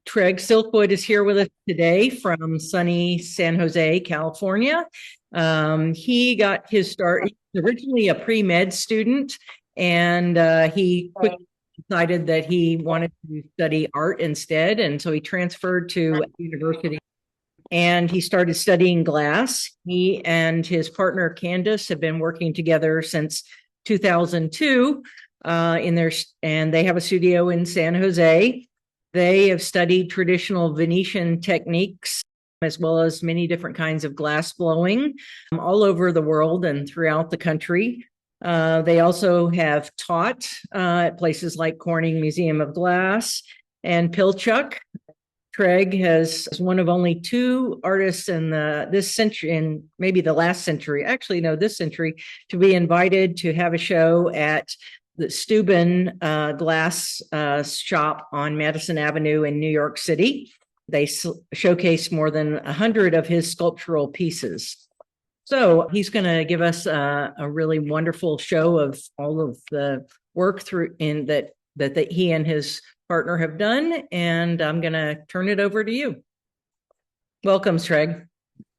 Treg Silkwood is here with us today from sunny San Jose, California. He got his start, he was originally a pre-med student, and he quickly decided that he wanted to study art instead. And so he transferred to university and he started studying glass. He and his partner Candace have been working together since 2002 in their and they have a studio in San Jose. They have studied traditional Venetian techniques as well as many different kinds of glass blowing all over the world and throughout the country. They also have taught at places like Corning Museum of Glass and Pilchuck. Treg is one of only two artists in this century, in maybe the last century, actually, no, this century, to be invited to have a show at the Steuben glass shop on Madison Avenue in New York City. They showcase more than 100 of his sculptural pieces. So he's going to give us a really wonderful show of all of the work through in that he and his partner have done, and I'm going to turn it over to you. Welcome, Treg.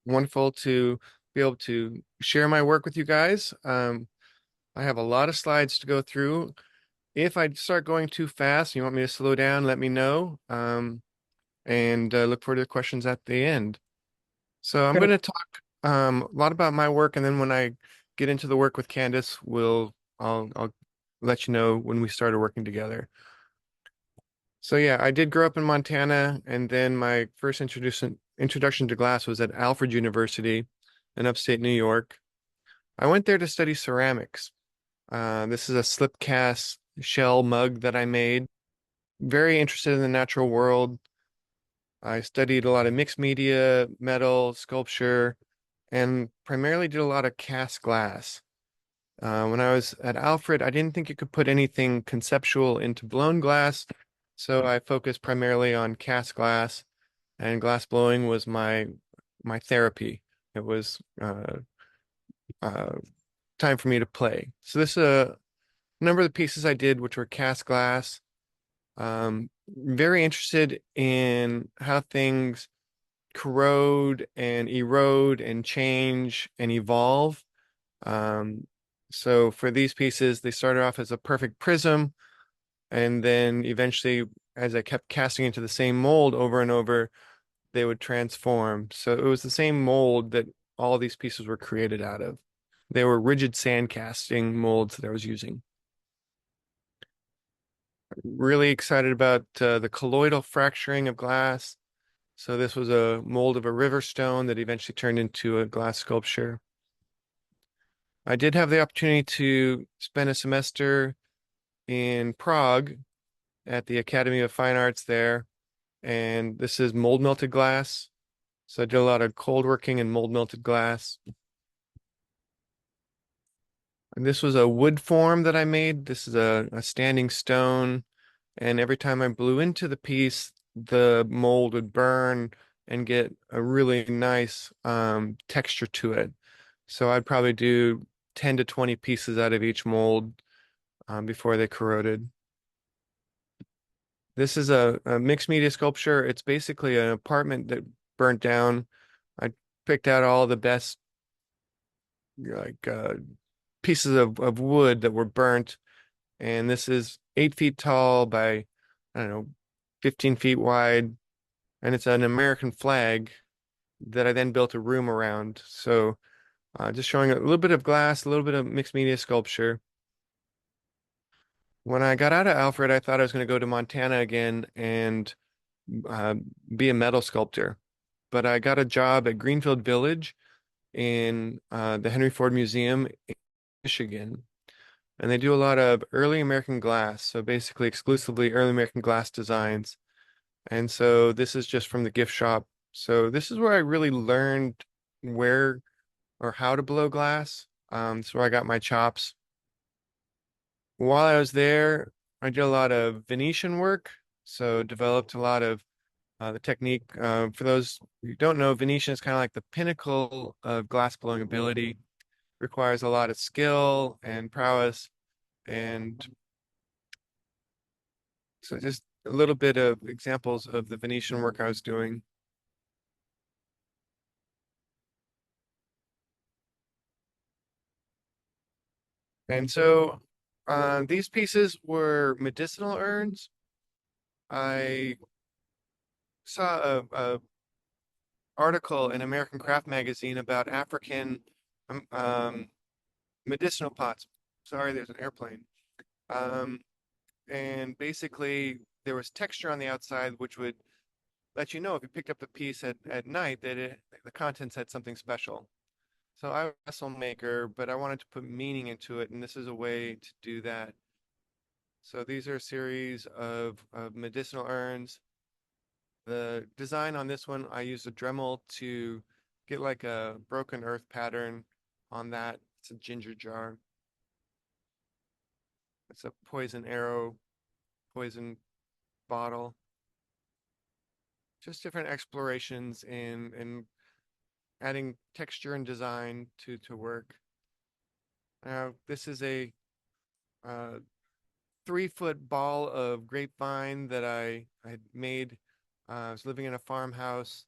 Wonderful to be able to share my work with you guys. I have a lot of slides to go through. If I start going too fast, you want me to slow down, let me know. And look forward to the questions at the end. So I'm going to talk a lot about my work, and then when I get into the work with Candace, I'll let you know when we started working together. So yeah, I did grow up in Montana, and then my first introduction to glass was at Alfred University in upstate New York. I went there to study ceramics. This is a slip cast shell mug that I made. Very interested in the natural world. I studied a lot of mixed media, metal, sculpture, and primarily did a lot of cast glass. When I was at Alfred, I didn't think you could put anything conceptual into blown glass, so I focused primarily on cast glass, and glass blowing was my therapy. It was uh, time for me to play. So this a number of the pieces I did, which were cast glass. Very interested in how things corrode and erode and change and evolve. So for these pieces, they started off as a perfect prism, and then eventually, as I kept casting into the same mold over and over, they would transform. So it was the same mold that all these pieces were created out of. They were rigid sand casting molds that I was using. Really excited about the colloidal fracturing of glass. So this was a mold of a river stone that eventually turned into a glass sculpture. I did have the opportunity to spend a semester in Prague at the Academy of Fine Arts there, and this is mold melted glass. So I did a lot of cold working in mold melted glass. And this was a wood form that I made. This is a standing stone, and every time I blew into the piece, the mold would burn and get a really nice texture to it. So I'd probably do 10 to 20 pieces out of each mold before they corroded. This is a mixed media sculpture. It's basically an apartment that burnt down. I picked out all the best like pieces of wood that were burnt, and this is 8 feet tall by, I don't know, 15 feet wide, and it's an American flag that I then built a room around. So just showing a little bit of glass, a little bit of mixed media sculpture. When I got out of Alfred, I thought I was going to go to Montana again and uh, be a metal sculptor. But I got a job at Greenfield Village in the Henry Ford Museum in Michigan. And they do a lot of early American glass. So basically exclusively early American glass designs. And so this is just from the gift shop. So this is where I really learned where or how to blow glass. It's where I got my chops. While I was there, I did a lot of Venetian work. So developed a lot of the technique. For those who don't know, Venetian is kind of like the pinnacle of glass blowing ability. Requires a lot of skill and prowess. And so just a little bit of examples of the Venetian work I was doing. And so these pieces were medicinal urns. I saw a article in American Craft magazine about African um, um, medicinal pots. Sorry, there's an airplane. Um, and basically, there was texture on the outside, which would let you know if you picked up the piece at night that the contents had something special. So I'm a vessel maker, but I wanted to put meaning into it, and this is a way to do that. So these are a series of medicinal urns. The design on this one, I used a Dremel to get like a broken earth pattern on that. It's a ginger jar. It's a poison arrow, poison bottle. Just different explorations in adding texture and design to work. Now, this is a uh, 3-foot ball of grapevine that I had made. I was living in a farmhouse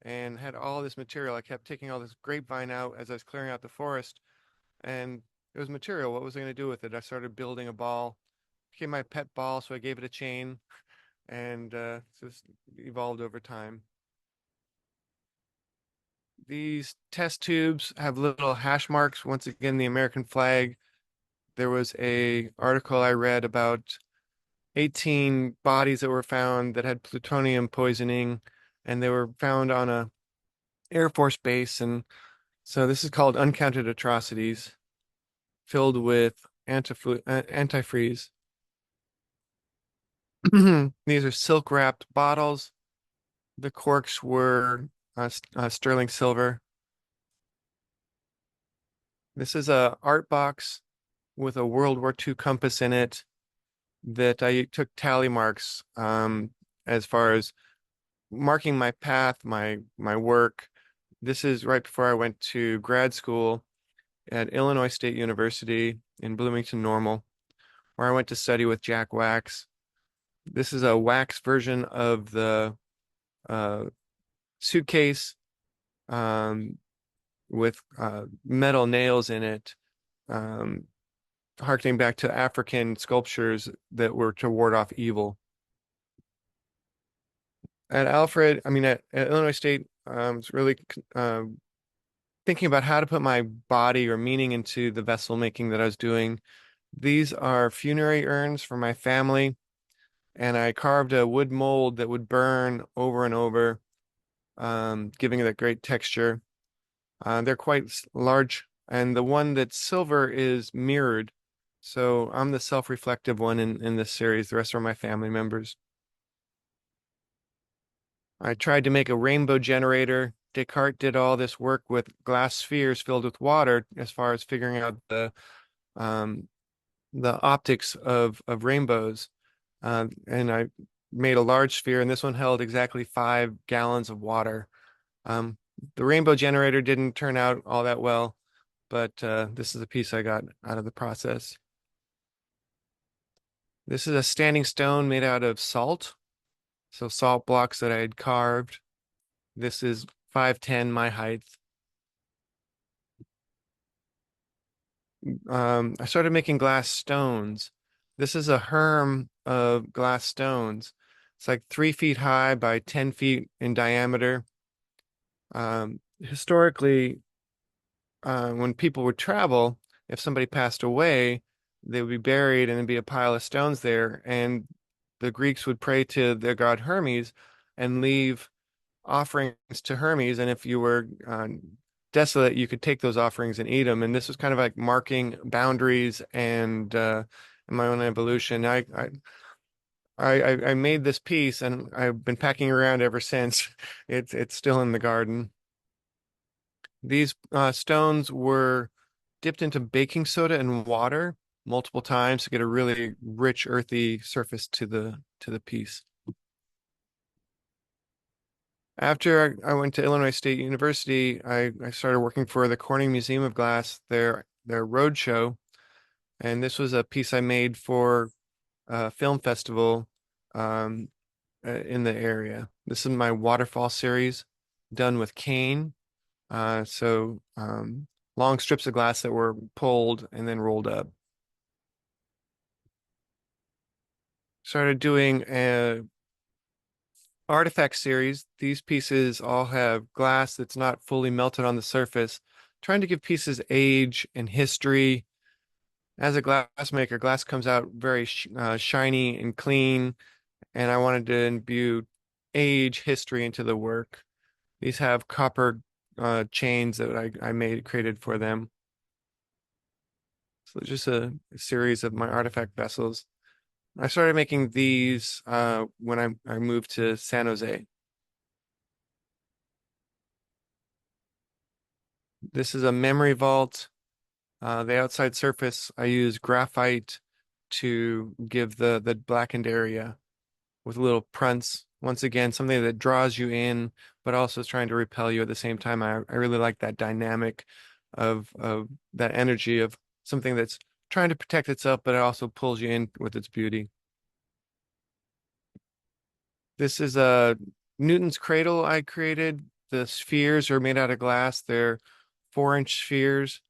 and had all this material. I kept taking all this grapevine out as I was clearing out the forest, and it was material. What was I going to do with it? I started building a ball. It became my pet ball, so I gave it a chain, and just evolved over time. These test tubes have little hash marks. Once again, the American flag. There was a article I read about 18 bodies that were found that had plutonium poisoning, and they were found on a Air Force base. And so this is called Uncounted Atrocities, filled with antifreeze. These are silk wrapped bottles. The corks were sterling silver. This is a art box with a World War II compass in it that I took tally marks as far as marking my path, my work. This is right before I went to grad school at Illinois State University in Bloomington Normal, where I went to study with Jack Wax. This is a wax version of the uh, suitcase um, with metal nails in it, um, harkening back to African sculptures that were to ward off evil. At Illinois State, it's really thinking about how to put my body or meaning into the vessel making that I was doing. These are funerary urns for my family, and I carved a wood mold that would burn over and over, giving it a great texture. They're quite large, and the one that's silver is mirrored. So I'm the self-reflective one in this series. The rest are my family members. I tried to make a rainbow generator. Descartes did all this work with glass spheres filled with water as far as figuring out um, the optics of rainbows. And I made a large sphere, and this one held exactly 5 gallons of water. Um, the rainbow generator didn't turn out all that well, but this is a piece I got out of the process. This is a standing stone made out of salt, so salt blocks that I had carved. This is 5'10", my height. I started making glass stones. This is a herm of glass stones. It's like 3 feet high by 10 feet in diameter. Historically, when people would travel, if somebody passed away, they would be buried and there'd be a pile of stones there. And the Greeks would pray to their god Hermes and leave offerings to Hermes. And if you were desolate, you could take those offerings and eat them. And this was kind of like marking boundaries and my own evolution. I made this piece and I've been packing around ever since. It's still in the garden. These stones were dipped into baking soda and water multiple times to get a really rich, earthy surface to the piece. After I went to Illinois State University, I started working for the Corning Museum of Glass, their road show, and this was a piece I made for a film festival um, in the area. This is my waterfall series done with cane. Long strips of glass that were pulled and then rolled up. Started doing a artifact series. These pieces all have glass that's not fully melted on the surface, trying to give pieces age and history. As a glass maker, glass comes out very shiny and clean, and I wanted to imbue age, history into the work. These have copper chains that I made created for them. So just a series of my artifact vessels. I started making these when I moved to San Jose. This is a memory vault. The outside surface, I use graphite to give the blackened area with little prints. Once again, something that draws you in, but also is trying to repel you at the same time. I really like that dynamic of that energy of something that's trying to protect itself, but it also pulls you in with its beauty. This is a Newton's cradle I created. The spheres are made out of glass. They're 4-inch spheres.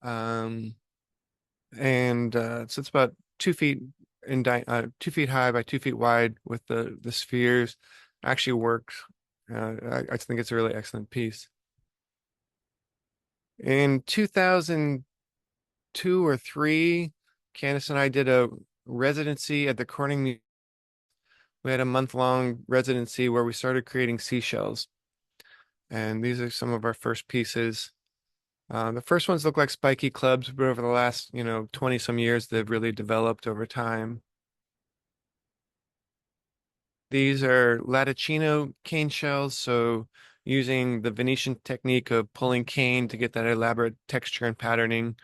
Um, so it's about 2 feet 2 feet high by 2 feet wide with the spheres. Actually works. I think it's a really excellent piece. In 2002 or three, Candace and I did a residency at the Corning Museum. We had a month-long residency where we started creating seashells. And these are some of our first pieces. The first ones look like spiky clubs, but over the last, 20 some years, they've really developed over time. These are Latticino cane shells, so using the Venetian technique of pulling cane to get that elaborate texture and patterning.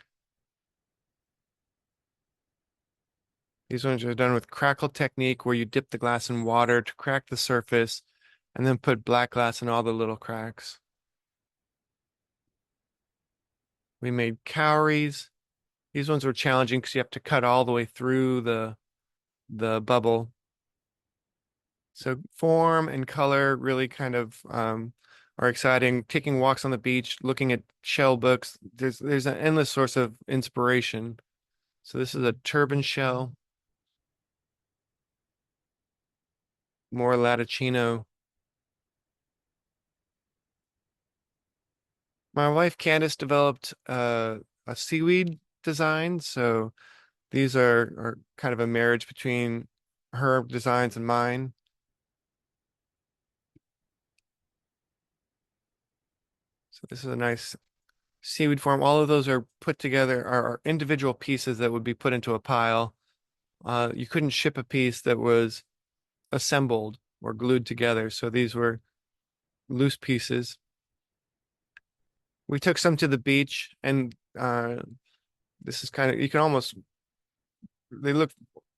These ones are done with crackle technique where you dip the glass in water to crack the surface and then put black glass in all the little cracks. We made cowries. These ones were challenging because you have to cut all the way through the bubble. So form and color really kind of are exciting. Taking walks on the beach, looking at shell books. There's an endless source of inspiration. So this is a turban shell, more Latticino. My wife Candace developed a seaweed design. So these are kind of a marriage between her designs and mine. So this is a nice seaweed form. All of those are put together, are individual pieces that would be put into a pile. You couldn't ship a piece that was assembled or glued together. So these were loose pieces. We took some to the beach and this is kind of, you can almost, they look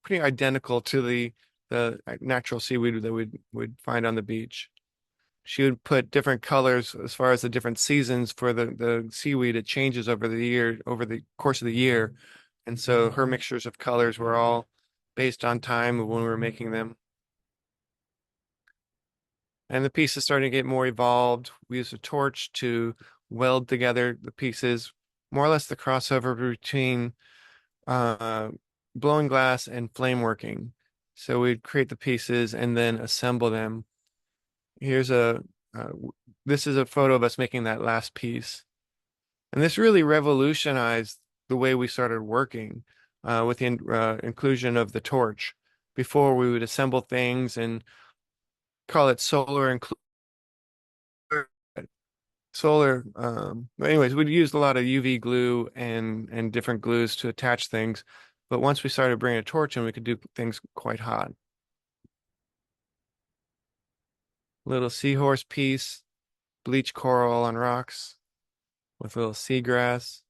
pretty identical to the natural seaweed that we would find on the beach. She would put different colors as far as the different seasons for the seaweed. It changes over the year, over the course of the year. And so her mixtures of colors were all based on time of when we were making them. And the piece is starting to get more evolved. We use a torch to weld together the pieces, more or less the crossover between uh, blowing glass and flame working. So we'd create the pieces and then assemble them. Here's this is a photo of us making that last piece. And this really revolutionized the way we started working with the inclusion of the torch. Before we would assemble things and call it solar. But anyways, we'd used a lot of UV glue and different glues to attach things. But once we started bringing a torch in, we could do things quite hot. Little seahorse piece, bleach coral on rocks with little seagrass.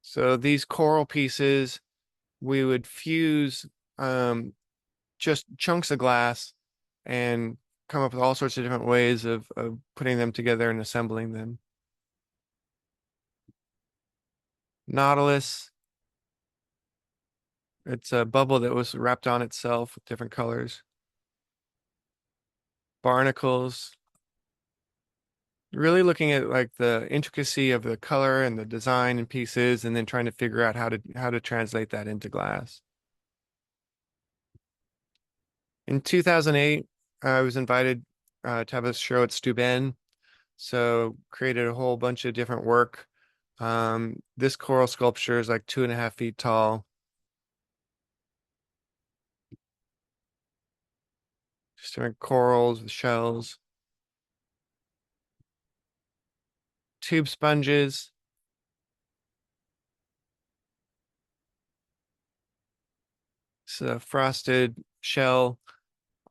So these coral pieces, we would fuse um, just chunks of glass and come up with all sorts of different ways of putting them together and assembling them. Nautilus. It's a bubble that was wrapped on itself with different colors. Barnacles. Really looking at like the intricacy of the color and the design and pieces, and then trying to figure out how to translate that into glass. In 2008, I was invited to have a show at Steuben, so created a whole bunch of different work. This coral sculpture is like 2.5 feet tall. Just different corals with shells, tube sponges. It's a frosted shell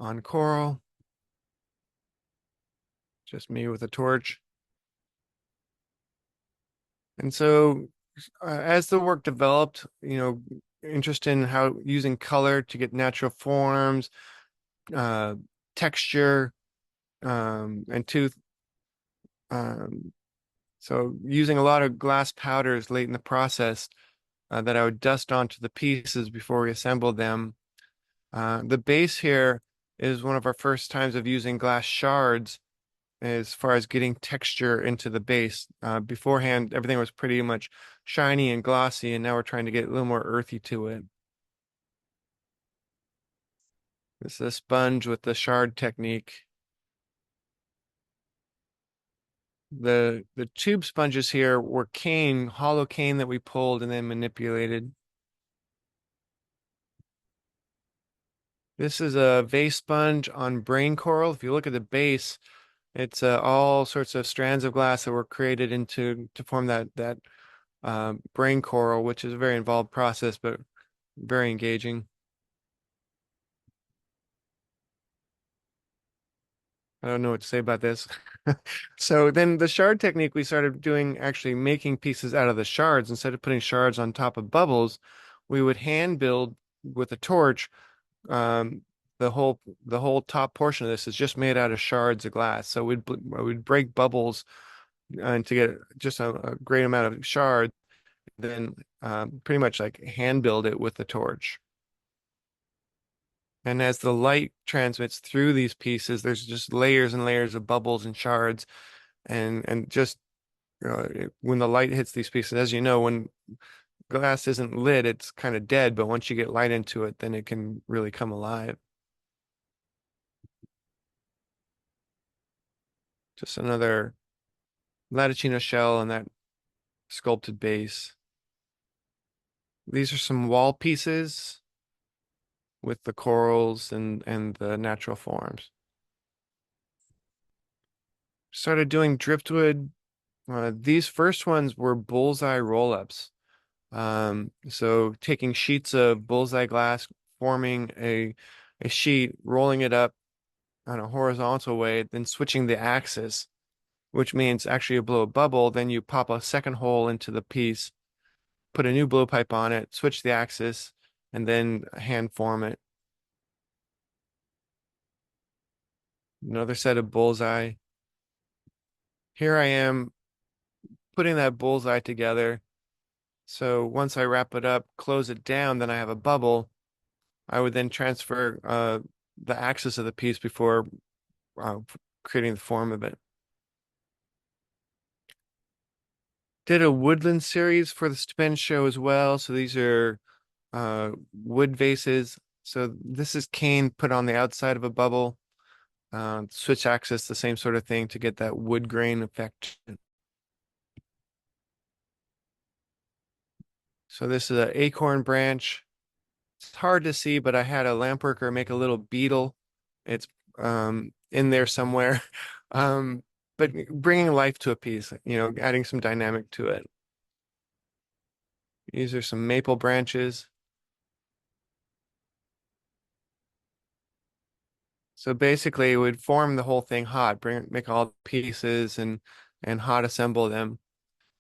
on coral. Just me with a torch. And so, as the work developed, interest in how using color to get natural forms, uh, texture, and tooth. Um, so, using a lot of glass powders late in the process that I would dust onto the pieces before we assembled them. The base here is one of our first times of using glass shards as far as getting texture into the base. Beforehand, everything was pretty much shiny and glossy, and now we're trying to get a little more earthy to it. This is a sponge with the shard technique. The tube sponges here were cane, hollow cane that we pulled and then manipulated. This is a vase sponge on brain coral. If you look at the base, it's all sorts of strands of glass that were created into to form that brain coral, which is a very involved process, but very engaging. I don't know what to say about this. So then the shard technique, we started doing actually making pieces out of the shards. Instead of putting shards on top of bubbles, we would hand build with a torch. Um, the whole top portion of this is just made out of shards of glass. So we'd break bubbles and to get just a great amount of shard, then pretty much like hand build it with the torch. And as the light transmits through these pieces, there's just layers and layers of bubbles and shards. And just when the light hits these pieces, as you know, when glass isn't lit, it's kind of dead. But once you get light into it, then it can really come alive. Just another Latticino shell and that sculpted base. These are some wall pieces with the corals and the natural forms. Started doing driftwood. These first ones were bullseye roll-ups. So taking sheets of bullseye glass, forming a sheet, rolling it up on a horizontal way, then switching the axis, which means actually you blow a bubble, then you pop a second hole into the piece, put a new blowpipe on it, switch the axis, and then hand form it. Another set of bullseye. Here I am putting that bullseye together. So once I wrap it up, close it down, then I have a bubble. I would then transfer the axis of the piece before uh, creating the form of it. Did a woodland series for the Spin show as well. So these are wood vases. So this is cane put on the outside of a bubble. Switch axis, the same sort of thing to get that wood grain effect. So this is an acorn branch. It's hard to see, but I had a lampworker make a little beetle. It's in there somewhere. Um, but bringing life to a piece, adding some dynamic to it. These are some maple branches. So basically, it would form the whole thing hot, make all the pieces and hot assemble them.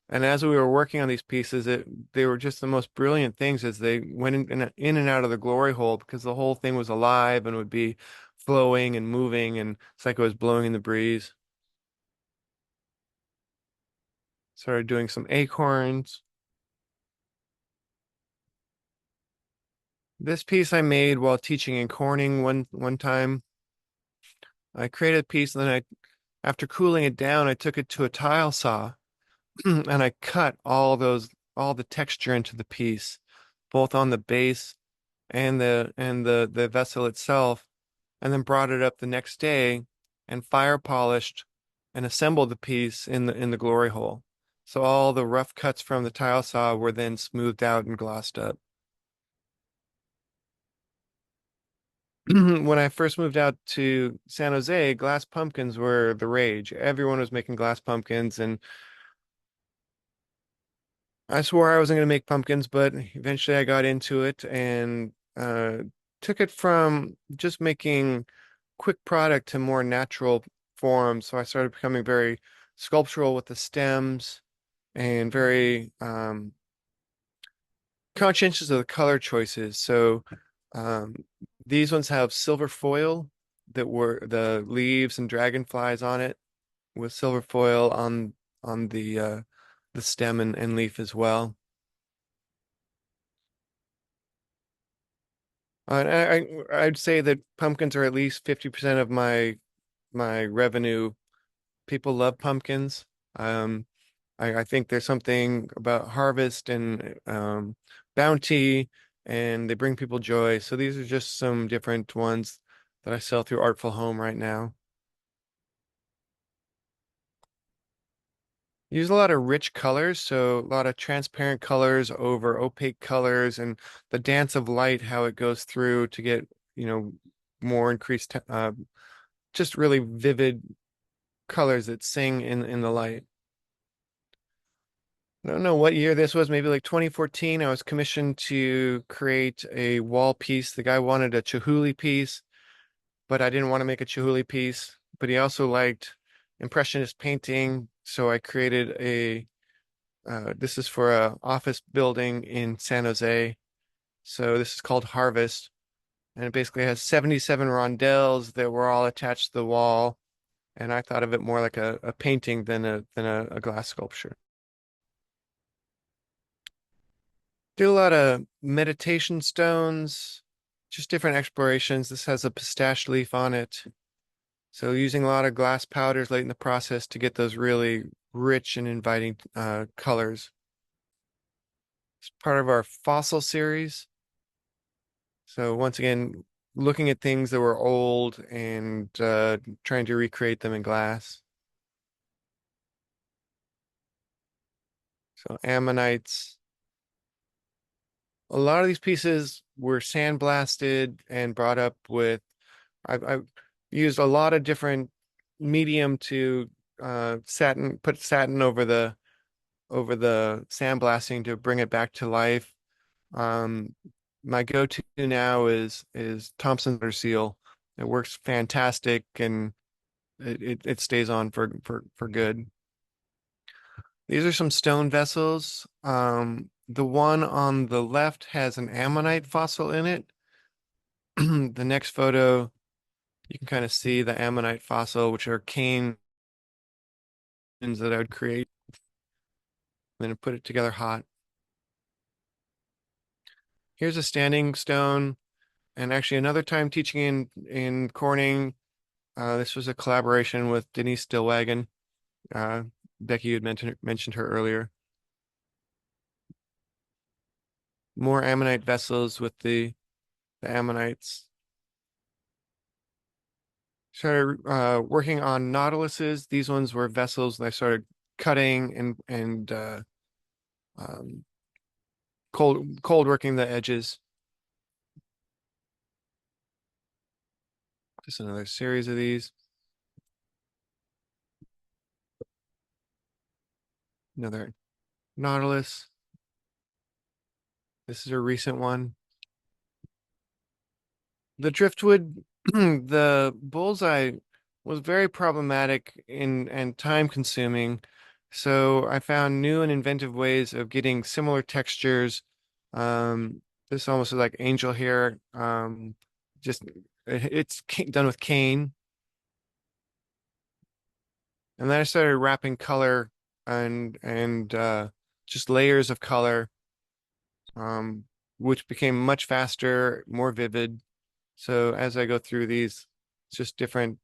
And as we were working on these pieces, they were just the most brilliant things as they went in and out of the glory hole because the whole thing was alive and would be flowing and moving, and it's like it was blowing in the breeze. Started doing some acorns. This piece I made while teaching in Corning one time. I created a piece, and then after cooling it down, I took it to a tile saw and I cut all the texture into the piece, both on the base and the vessel itself, and then brought it up the next day and fire polished and assembled the piece in the glory hole. So all the rough cuts from the tile saw were then smoothed out and glossed up. When I first moved out to San Jose, glass pumpkins were the rage. Everyone was making glass pumpkins, and I swore I wasn't going to make pumpkins, but eventually I got into it and took it from just making quick product to more natural forms. So I started becoming very sculptural with the stems and very conscientious of the color choices. So um, these ones have silver foil that were the leaves and dragonflies on it with silver foil on the stem and leaf as well. I'd say that pumpkins are at least 50% of my revenue. People love pumpkins. Um, I think there's something about harvest and bounty, and they bring people joy. So these are just some different ones that I sell through Artful Home right now. Use a lot of rich colors, so a lot of transparent colors over opaque colors, and the dance of light, how it goes through to get, you know, more increased, just really vivid colors that sing in the light. I don't know what year this was, maybe like 2014. I was commissioned to create a wall piece. The guy wanted a Chihuly piece, but I didn't want to make a Chihuly piece. But he also liked Impressionist painting, so I created this is for a office building in San Jose. So this is called Harvest, and it basically has 77 rondelles that were all attached to the wall. And I thought of it more like a painting than a glass sculpture. Do a lot of meditation stones, just different explorations. This has a pistache leaf on it. So using a lot of glass powders late in the process to get those really rich and inviting colors. It's part of our fossil series. So once again, looking at things that were old and trying to recreate them in glass. So ammonites. A lot of these pieces were sandblasted and brought up with I've used a lot of different medium to put satin over the sandblasting to bring it back to life. Um, my go-to now is Thompson Butter Seal. It works fantastic and it stays on for good. These are some stone vessels. The one on the left has an ammonite fossil in it. The next photo, you can kind of see the ammonite fossil, which are canes that I would create, then put it together hot. Here's a standing stone, and actually another time teaching in Corning, this was a collaboration with Denise Stillwagon. Uh, Becky had mentioned her earlier. More ammonite vessels with the ammonites. Started working on nautiluses. These ones were vessels that I started cutting and um, cold working the edges. Just another series of these. Another nautilus. This is a recent one. The driftwood, the bullseye was very problematic and time consuming. So I found new and inventive ways of getting similar textures. This almost is like angel hair. Just it's done with cane. And then I started wrapping color and just layers of color. which became much faster, more vivid. So as I go through these, it's just different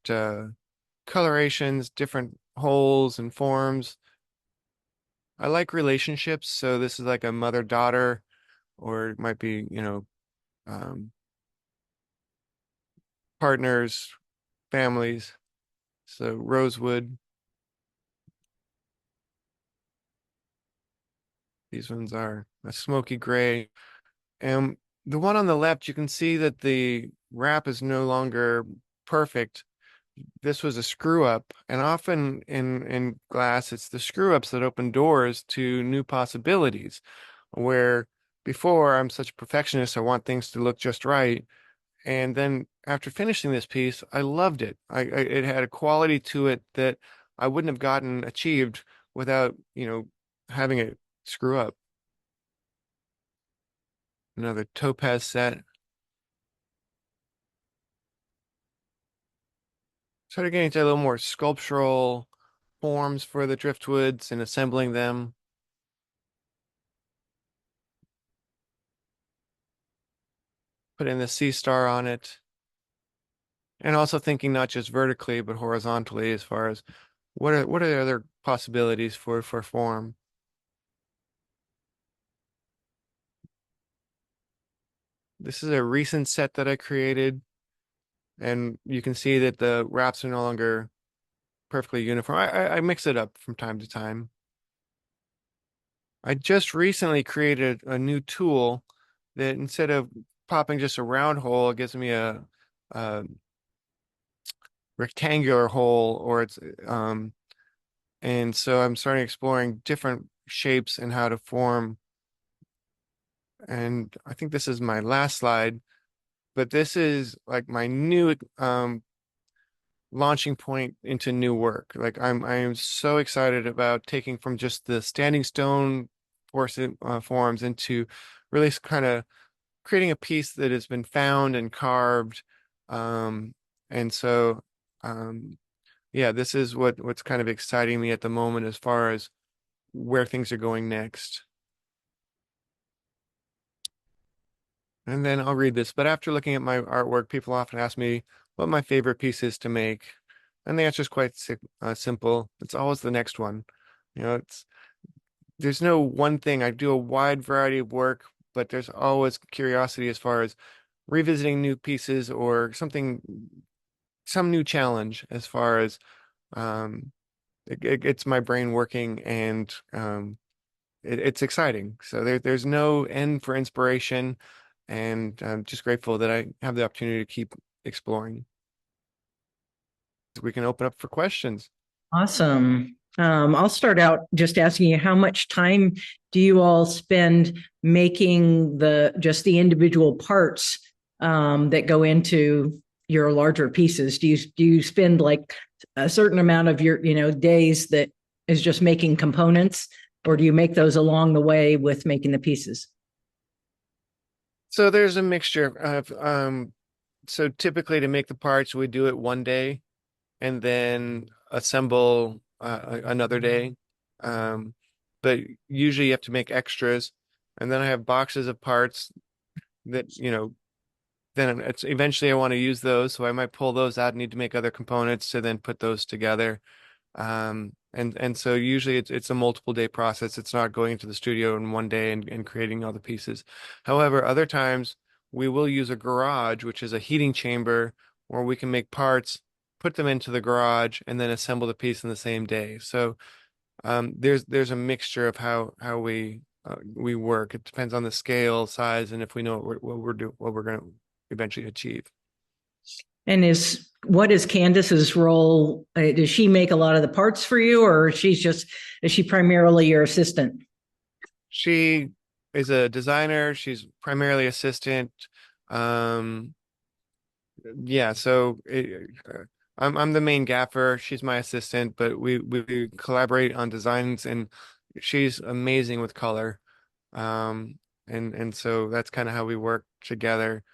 colorations, different holes and forms. I like relationships, so this is like a mother-daughter, or it might be, um, partners, families. So rosewood, these ones are a smoky gray. And the one on the left, you can see that the wrap is no longer perfect. This was a screw up, and often in glass, it's the screw ups that open doors to new possibilities. Where before I'm such a perfectionist, I want things to look just right. And then after finishing this piece, I loved it. It had a quality to it that I wouldn't have gotten achieved without, having it screw up. Another topaz set. Started getting into a little more sculptural forms for the driftwoods and assembling them, putting the sea star on it, and also thinking not just vertically but horizontally as far as what are the other possibilities for form. This is a recent set that I created, and you can see that the wraps are no longer perfectly uniform. I mix it up from time to time. I just recently created a new tool that instead of popping just a round hole, it gives me a rectangular hole, or it's and so I'm starting exploring different shapes and how to form. And I think this is my last slide, but this is like my new launching point into new work. Like I am so excited about taking from just the standing stone forms into really kind of creating a piece that has been found and carved. Um, and so um, yeah, this is what's kind of exciting me at the moment as far as where things are going next. And then I'll read this. But after looking at my artwork, people often ask me what my favorite piece is to make. And the answer is quite simple. It's always the next one. It's there's no one thing. I do a wide variety of work, but there's always curiosity as far as revisiting new pieces or some new challenge as far as um, it gets my brain working, and it's exciting. So there's no end for inspiration, and I'm just grateful that I have the opportunity to keep exploring. We can open up for questions. Awesome. I'll start out just asking you, how much time do you all spend making the individual parts that go into your larger pieces? Do you spend like a certain amount of your days that is just making components, or do you make those along the way with making the pieces? So there's a mixture of so typically to make the parts, we do it one day and then assemble another day. Um, but usually you have to make extras. And then I have boxes of parts that, then it's eventually I want to use those. So I might pull those out and need to make other components to then put those together. And so usually it's a multiple day process. It's not going into the studio in one day and creating all the pieces. However, other times we will use a garage, which is a heating chamber where we can make parts, put them into the garage, and then assemble the piece in the same day. So there's a mixture of how we work. It depends on the scale, size, and if we know what we're going to eventually achieve. And what is Candace's role? Does she make a lot of the parts for you, or is she primarily your assistant? She is a designer. She's primarily assistant. Um, yeah, so I'm the main gaffer. She's my assistant, but we collaborate on designs, and she's amazing with color. Um, and so that's kind of how we work together.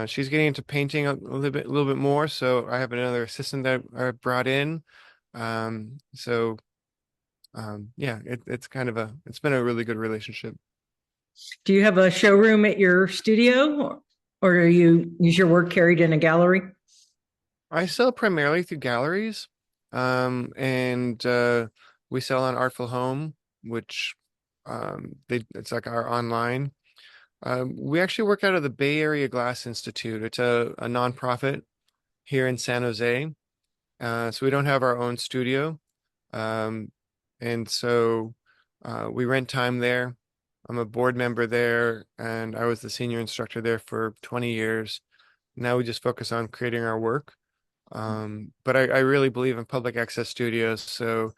She's getting into painting a little bit more, so I have another assistant that I brought in. So yeah, it's been a really good relationship. Do you have a showroom at your studio, or do you use your work carried in a gallery? I sell primarily through galleries, and we sell on Artful Home, which it's like our online. We actually work out of the Bay Area Glass Institute. It's a nonprofit here in San Jose. So we don't have our own studio. Um, and so we rent time there. I'm a board member there, and I was the senior instructor there for 20 years. Now we just focus on creating our work. But I really believe in public access studios, so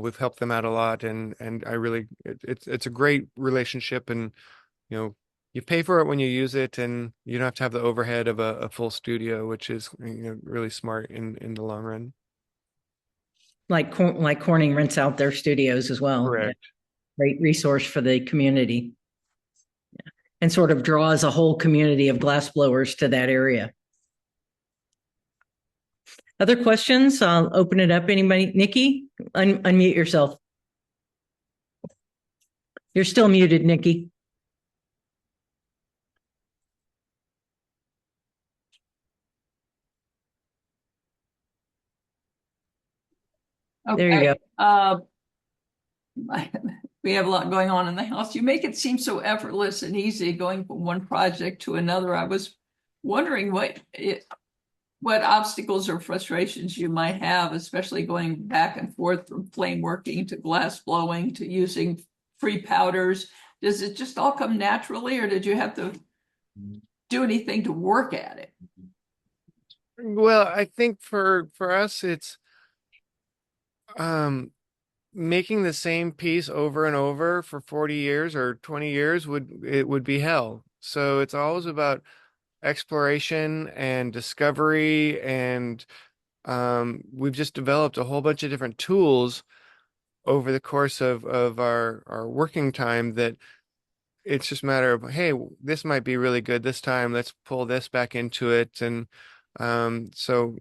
we've helped them out a lot, and I really it's a great relationship, and you know you pay for it when you use it, and you don't have to have the overhead of a full studio, which is really smart in the long run. Like Corning rents out their studios as well. Yeah, Correct. great resource for the community, and sort of draws a whole community of glass blowers to that area. Other questions? I'll open it up. Anybody? Nikki, unmute yourself. You're still muted, Nikki. There you Okay. go. We have a lot going on in the house. You make it seem so effortless and easy going from one project to another. I was wondering what obstacles or frustrations you might have, especially going back and forth from flame working to glass blowing to using free powders. Does it just all come naturally, or did you have to do anything to work at it? Well, I think for us, it's um making the same piece over and over for 40 years or 20 years would be hell. So it's always about exploration and discovery, and we've just developed a whole bunch of different tools over the course of our working time, that it's just a matter of, hey, this might be really good this time, let's pull this back into it. And so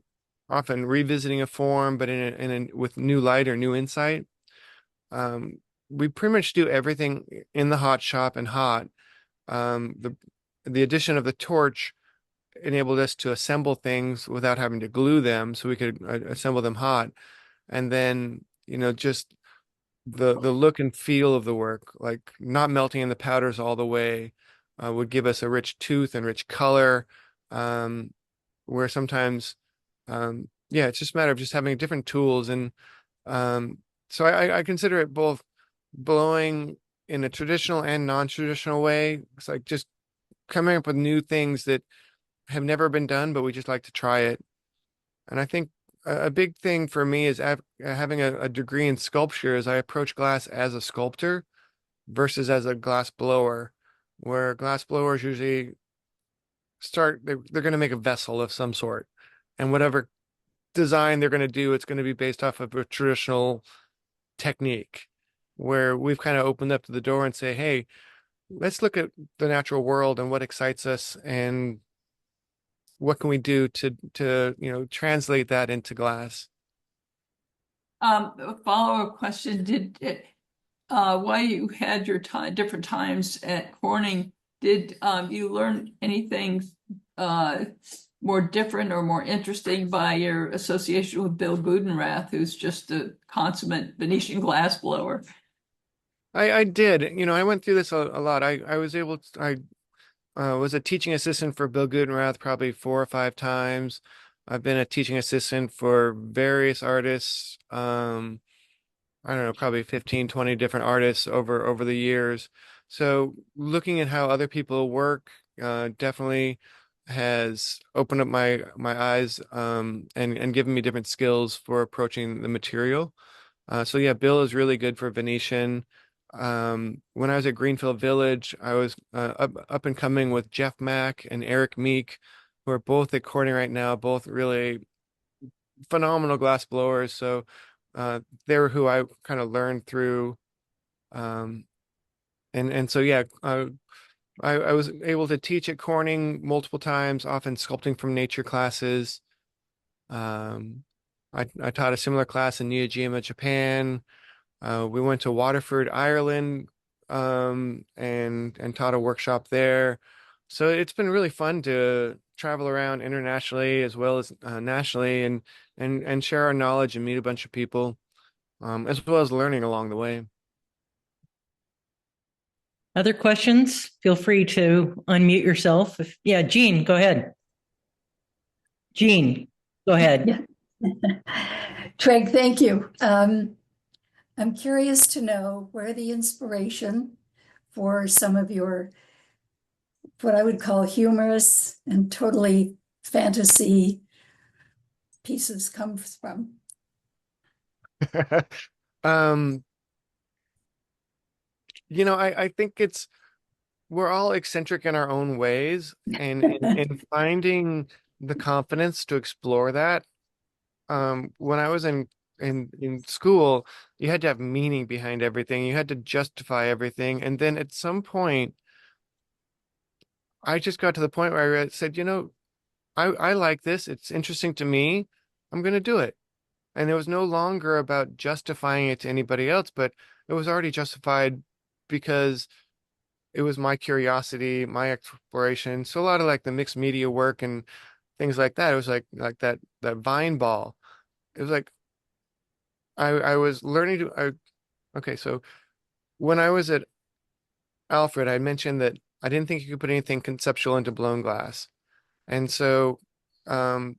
often revisiting a form, but with new light or new insight. um, we pretty much do everything in the hot shop and hot. The addition of the torch enabled us to assemble things without having to glue them, so we could assemble them hot. And then, just the look and feel of the work, like not melting in the powders all the way, would give us a rich tooth and rich color. Um, where sometimes, yeah, it's just a matter of just having different tools. And um, so I consider it both blowing in a traditional and non-traditional way. It's like just coming up with new things that have never been done, but we just like to try it. And I think a big thing for me is having a degree in sculpture, is I approach glass as a sculptor versus as a glass blower, where glass blowers usually they're going to make a vessel of some sort. And whatever design they're going to do, it's going to be based off of a traditional technique, where we've kind of opened up to the door and say, hey, let's look at the natural world and what excites us, and what can we do to translate that into glass. A follow-up question: Did it, while you had your different times at Corning, did you learn anything uh, more different or more interesting by your association with Bill Gudenrath, who's just a consummate Venetian glass blower? I did, I went through this a lot. I was able to, was a teaching assistant for Bill Gudenrath probably 4 or 5 times. I've been a teaching assistant for various artists. I don't know, probably 15, 20 different artists over the years. So looking at how other people work definitely has opened up my eyes, and given me different skills for approaching the material. So yeah, Bill is really good for Venetian. When I was at Greenfield Village, I was up and coming with Jeff Mack and Eric Meek, who are both at Corning right now, both really phenomenal glass blowers. So they were who I kind of learned through. Um, and so yeah, I was able to teach at Corning multiple times, often sculpting from nature classes. Um, I taught a similar class in Niojima, Japan. We went to Waterford, Ireland, and taught a workshop there. So it's been really fun to travel around internationally as well as nationally and share our knowledge and meet a bunch of people, as well as learning along the way. Other questions? Feel free to unmute yourself. Yeah, Jean, go ahead. Jean, go ahead. Treg, thank you. I'm curious to know where the inspiration for some of your, what I would call humorous and totally fantasy pieces comes from. Um, I think we're all eccentric in our own ways, and in finding the confidence to explore that. When I was in school, you had to have meaning behind everything. You had to justify everything, and then at some point, I just got to the point where I said, I like this. It's interesting to me. I'm going to do it. And it was no longer about justifying it to anybody else, but it was already justified because it was my curiosity, my exploration. So a lot of like the mixed media work and things like that. It was like that vine ball. It was like I was learning okay, so when I was at Alfred, I mentioned that I didn't think you could put anything conceptual into blown glass. And so um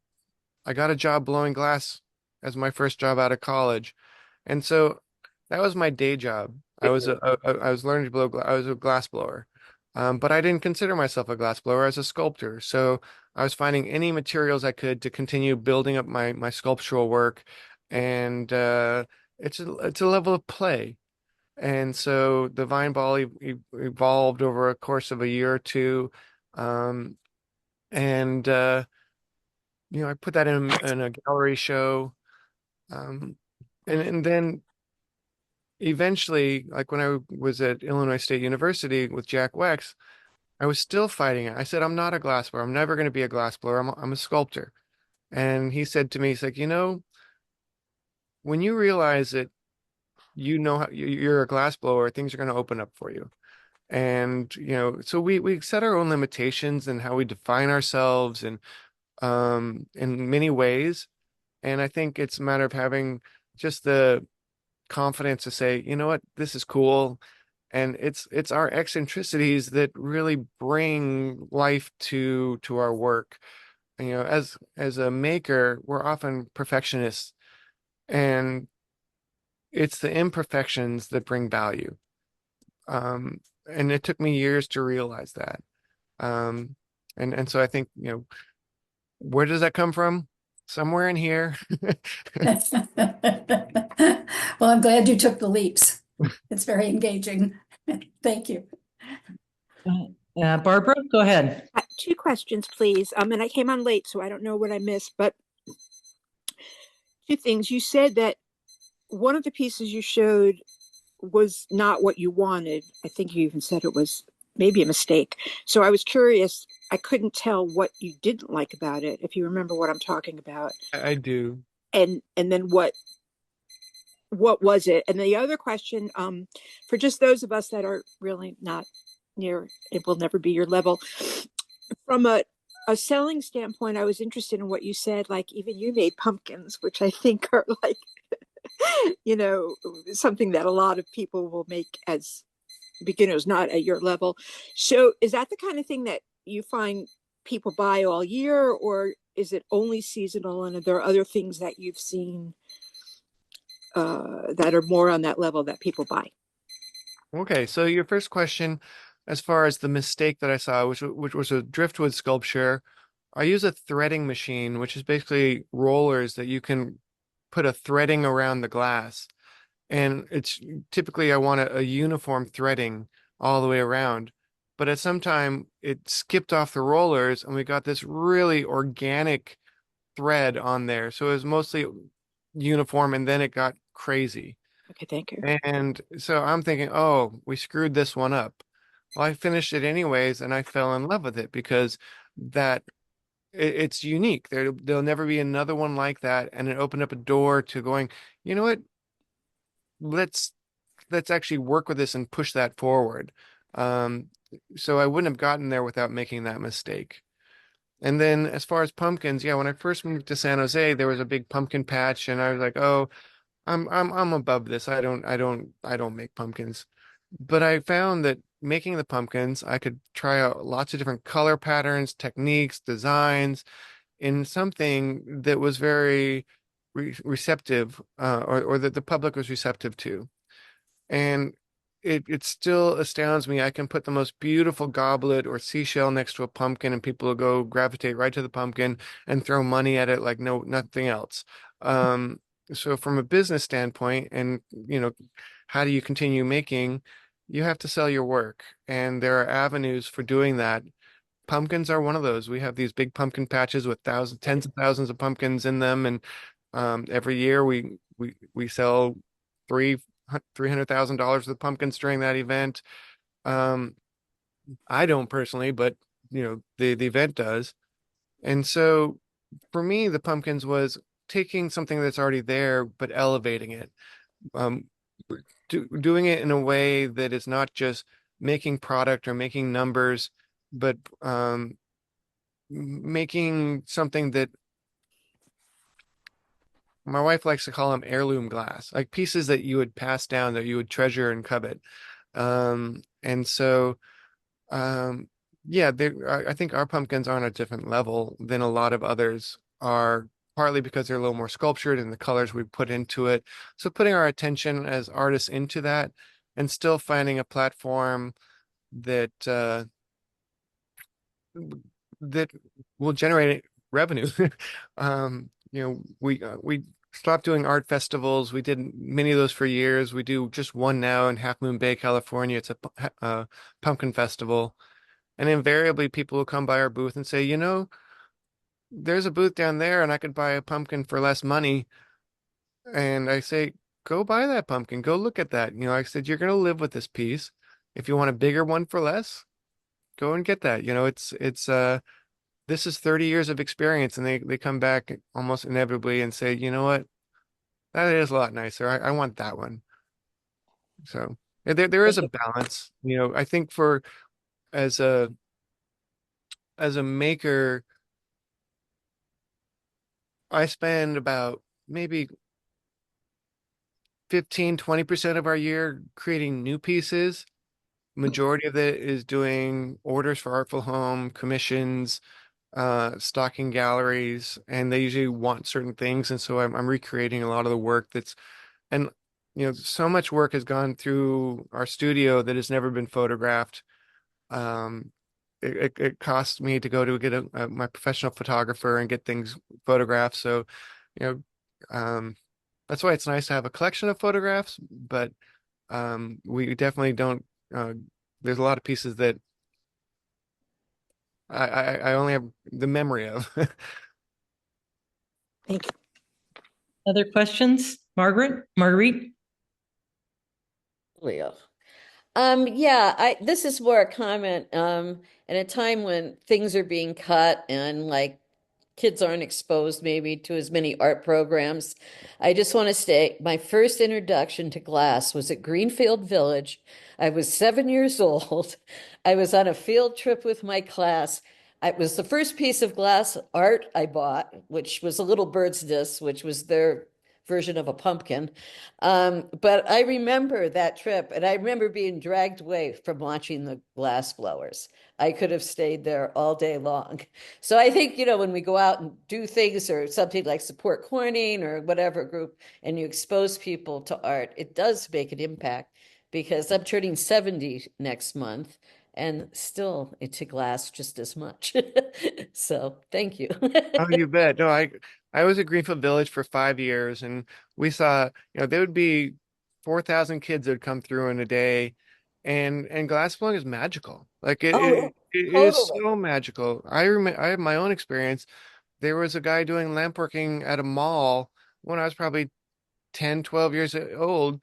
I got a job blowing glass as my first job out of college. And so that was my day job. I was learning to blow I was a glass blower. But I didn't consider myself a glass blower as a sculptor. So I was finding any materials I could to continue building up my sculptural work. And it's a level of play. And so the vine ball evolved over a course of a year or two. Um, and I put that in a gallery show. Um, and then eventually, like when I was at Illinois State University with Jack Wex, I was still fighting it. I said, I'm not a glassblower. I'm never going to be a glassblower. I'm a sculptor. And he said to me, he's like, when you realize that you're a glassblower, things are going to open up for you. And, so we set our own limitations and how we define ourselves and in many ways. And I think it's a matter of having just the confidence to say, you know what, this is cool. And it's our eccentricities that really bring life to our work. As a maker, we're often perfectionists, and it's the imperfections that bring value. And it took me years to realize that. Um, and so I think, where does that come from? Somewhere in here. Well, I'm glad you took the leaps. It's very engaging. Thank you. Barbara, go ahead. Two questions, please. And I came on late, so I don't know what I missed, but two things. You said that one of the pieces you showed was not what you wanted. I think you even said it was maybe a mistake. So I was curious. I couldn't tell what you didn't like about it, if you remember what I'm talking about. I do. And then what was it? And the other question, for just those of us that are really not near, it will never be your level, from a selling standpoint, I was interested in what you said. Like, even you made pumpkins, which I think are like, something that a lot of people will make as beginners, not at your level. So is that the kind of thing that you find people buy all year, or is it only seasonal? And are there other things that you've seen that are more on that level that people buy? Okay, so your first question, as far as the mistake that I saw, which was a driftwood sculpture, I use a threading machine, which is basically rollers that you can put a threading around the glass. And it's typically I want a uniform threading all the way around. But at some time it skipped off the rollers and we got this really organic thread on there. So it was mostly uniform and then it got crazy. Okay, thank you. And so I'm thinking, oh, we screwed this one up. Well, I finished it anyways, and I fell in love with it because it's unique. There'll never be another one like that, and it opened up a door to going, you know what? Let's let's actually work with this and push that forward. Um, so I wouldn't have gotten there without making that mistake. And then as far as pumpkins, yeah, when I first moved to San Jose, there was a big pumpkin patch, and I was like, oh, I'm above this. I don't make pumpkins. But I found that making the pumpkins, I could try out lots of different color patterns, techniques, designs in something that was very receptive, or that the public was receptive to. And it still astounds me. I can put the most beautiful goblet or seashell next to a pumpkin, and people will go gravitate right to the pumpkin and throw money at it like nothing else. Um, so from a business standpoint, and how do you continue making? You have to sell your work, and there are avenues for doing that. Pumpkins are one of those. We have these big pumpkin patches with thousands, tens of thousands of pumpkins in them, and every year we sell three $300,000 of pumpkins during that event. Um, I don't personally, but the event does. And so for me, the pumpkins was taking something that's already there, but elevating it. Um, doing it in a way that is not just making product or making numbers, but making something that my wife likes to call them heirloom glass, like pieces that you would pass down, that you would treasure and covet. And so, um, yeah, I think our pumpkins are on a different level than a lot of others are, partly because they're a little more sculptured and the colors we put into it. So putting our attention as artists into that, and still finding a platform that that will generate revenue. We stopped doing art festivals. We did many of those for years. We do just one now in Half Moon Bay, California. It's a pumpkin festival. And invariably people will come by our booth and say, there's a booth down there and I could buy a pumpkin for less money. And I say, go buy that pumpkin. Go look at that. I said, you're going to live with this piece. If you want a bigger one for less, go and get that. This is 30 years of experience, and they come back almost inevitably and say, you know what? That is a lot nicer. I want that one. So there is a balance. I think for as a as a maker, I spend about maybe 15-20% of our year creating new pieces. Majority of it is doing orders for Artful Home, commissions, stocking galleries, and they usually want certain things. And so I'm recreating a lot of the work and so much work has gone through our studio that has never been photographed. Um, it costs me to go to get my professional photographer and get things photographed. So, you know, um, that's why it's nice to have a collection of photographs, but we definitely don't, there's a lot of pieces that I only have the memory of. Thank you. Other questions? Marguerite? Leo. Yeah, this is more a comment, at a time when things are being cut and like kids aren't exposed maybe to as many art programs. I just want to say my first introduction to glass was at Greenfield Village. I was 7 years old. I was on a field trip with my class. It was the first piece of glass art I bought, which was a little bird's nest, which was their version of a pumpkin. But I remember that trip, and I remember being dragged away from watching the glass blowers. I could have stayed there all day long. So I think, when we go out and do things or something like support Corning or whatever group, and you expose people to art, it does make an impact because I'm turning 70 next month and still into glass just as much. So thank you. Oh, you bet. No, I was at Greenfield Village for 5 years, and we saw, there would be 4,000 kids that would come through in a day, and glass blowing is magical. Like Oh, it is totally. so magical. I have my own experience. There was a guy doing lamp working at a mall when I was probably 10, 12 years old,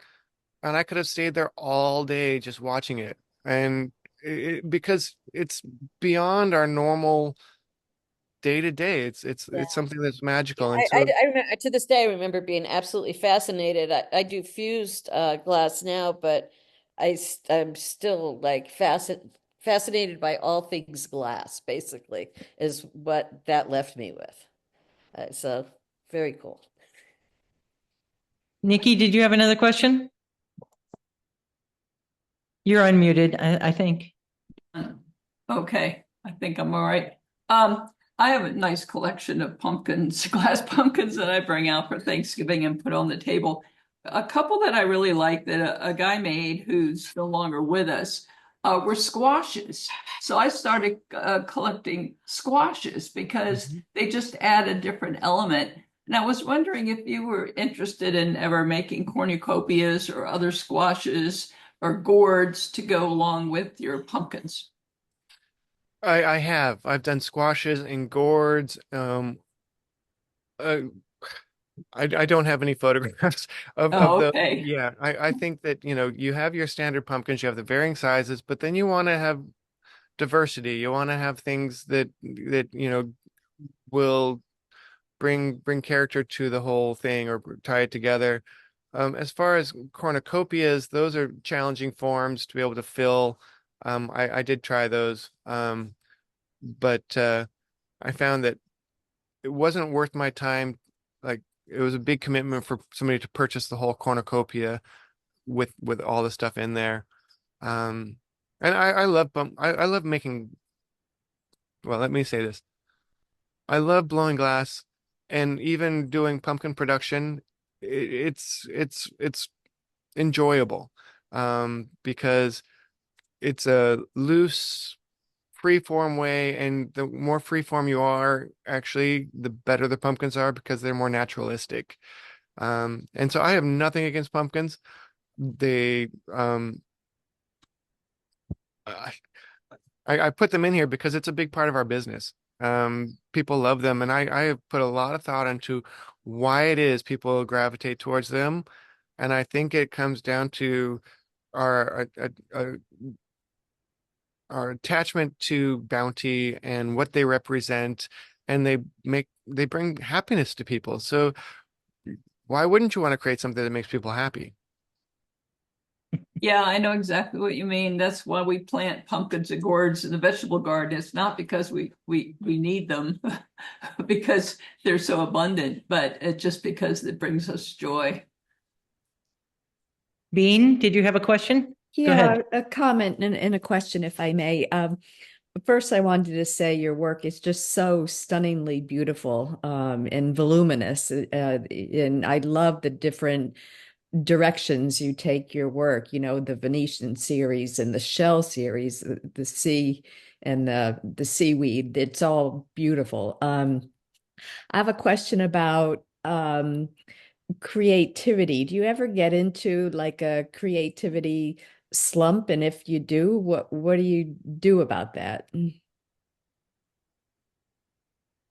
and I could have stayed there all day just watching it. And because it's beyond our normal day to day. Yeah. It's something that's magical. And I remember, to this day, I remember being absolutely fascinated. I do fused glass now, but I'm still like fascinated by all things glass, basically, is what that left me with. So very cool. Nikki, did you have another question? You're unmuted, I think. Okay, I think I'm all right. I have a nice collection of pumpkins, glass pumpkins that I bring out for Thanksgiving and put on the table. A couple that I really like that a guy made who's no longer with us were squashes. So I started collecting squashes because they just add a different element. And I was wondering if you were interested in ever making cornucopias or other squashes or gourds to go along with your pumpkins. I have. I've done squashes and gourds. Uh, I don't have any photographs of Oh, the, okay. yeah, I think that, you have your standard pumpkins, you have the varying sizes, but then you want to have diversity. You want to have things that, will bring character to the whole thing or tie it together. As far as cornucopias, those are challenging forms to be able to fill. I did try those. But I found that it wasn't worth my time. Like it was a big commitment for somebody to purchase the whole cornucopia with all the stuff in there. Um, and I love I love making. Well, let me say this. I love blowing glass, and even doing pumpkin production. It's enjoyable, because it's a loose free form way, and the more free form you are, actually, the better the pumpkins are because they're more naturalistic. And so I have nothing against pumpkins. They I, I put them in here because it's a big part of our business. People love them, and I have put a lot of thought into why it is people gravitate towards them. And I think it comes down to our our attachment to bounty and what they represent, and they bring happiness to people. So why wouldn't you want to create something that makes people happy? Yeah, I know exactly what you mean. That's why we plant pumpkins and gourds in the vegetable garden. It's not because we need them, because they're so abundant, but it's just because it brings us joy. Bean, did you have a question? Go ahead. Yeah, a comment and a question, if I may. First, I wanted to say your work is just so stunningly beautiful and voluminous. And I love the different directions you take your work, the Venetian series and the shell series, the sea and the seaweed. It's all beautiful. I have a question about creativity. Do you ever get into like a creativity slump? And if you do, what do you do about that?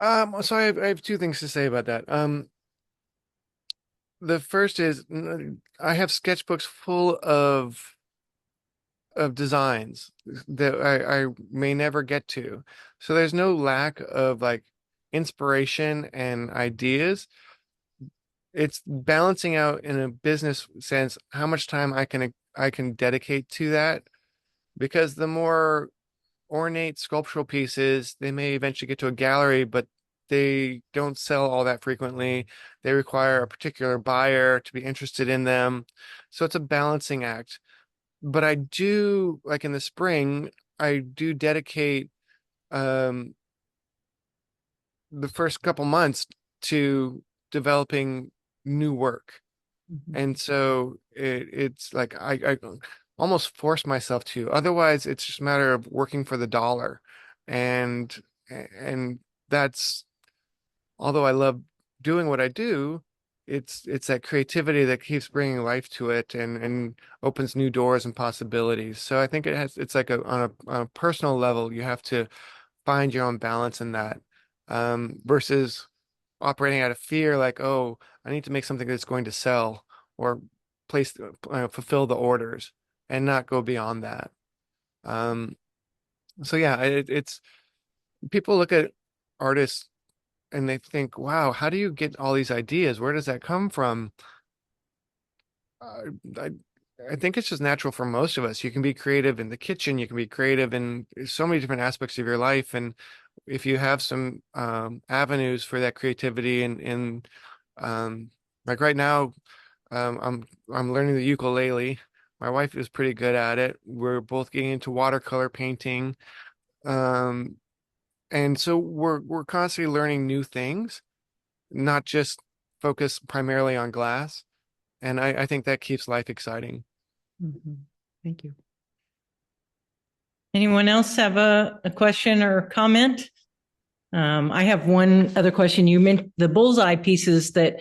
So I have two things to say about that. The first is I have sketchbooks full of designs that I may never get to. So there's no lack of like inspiration and ideas. It's balancing out in a business sense how much time I can dedicate to that, because the more ornate sculptural pieces, they may eventually get to a gallery, but they don't sell all that frequently. They require a particular buyer to be interested in them. So it's a balancing act. But I do, like in the spring, I do dedicate um the first couple months to developing new work. And so it's like I almost force myself to. Otherwise, it's just a matter of working for the dollar. And and that's, although I love doing what I do, it's that creativity that keeps bringing life to it and opens new doors and possibilities. So I think it's like on a personal level, you have to find your own balance in that, versus operating out of fear, like, oh, I need to make something that's going to sell or fulfill the orders and not go beyond that. Um, so yeah, it's people look at artists and they think, wow, how do you get all these ideas? Where does that come from? Uh, I, I think it's just natural for most of us. You can be creative in the kitchen, you can be creative in so many different aspects of your life. And if you have some avenues for that creativity and like right now, I'm learning the ukulele. My wife is pretty good at it. We're both getting into watercolor painting. Um, and so we're constantly learning new things, not just focus primarily on glass. And I think that keeps life exciting. Mhm. Thank you. Anyone else have a question or comment? I have one other question. You meant the bullseye pieces that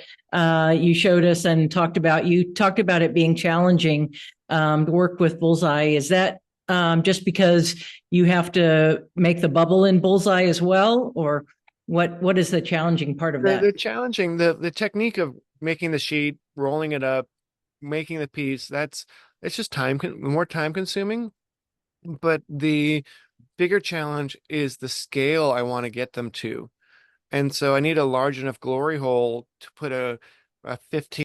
you showed us and talked about. You talked about it being challenging to work with bullseye. Is that just because you have to make the bubble in bullseye as well, or what is the challenging part of that? They're challenging the technique of making the sheet, rolling it up, making the piece. It's just more time consuming. But the bigger challenge is the scale I want to get them to. And so I need a large enough glory hole to put a 15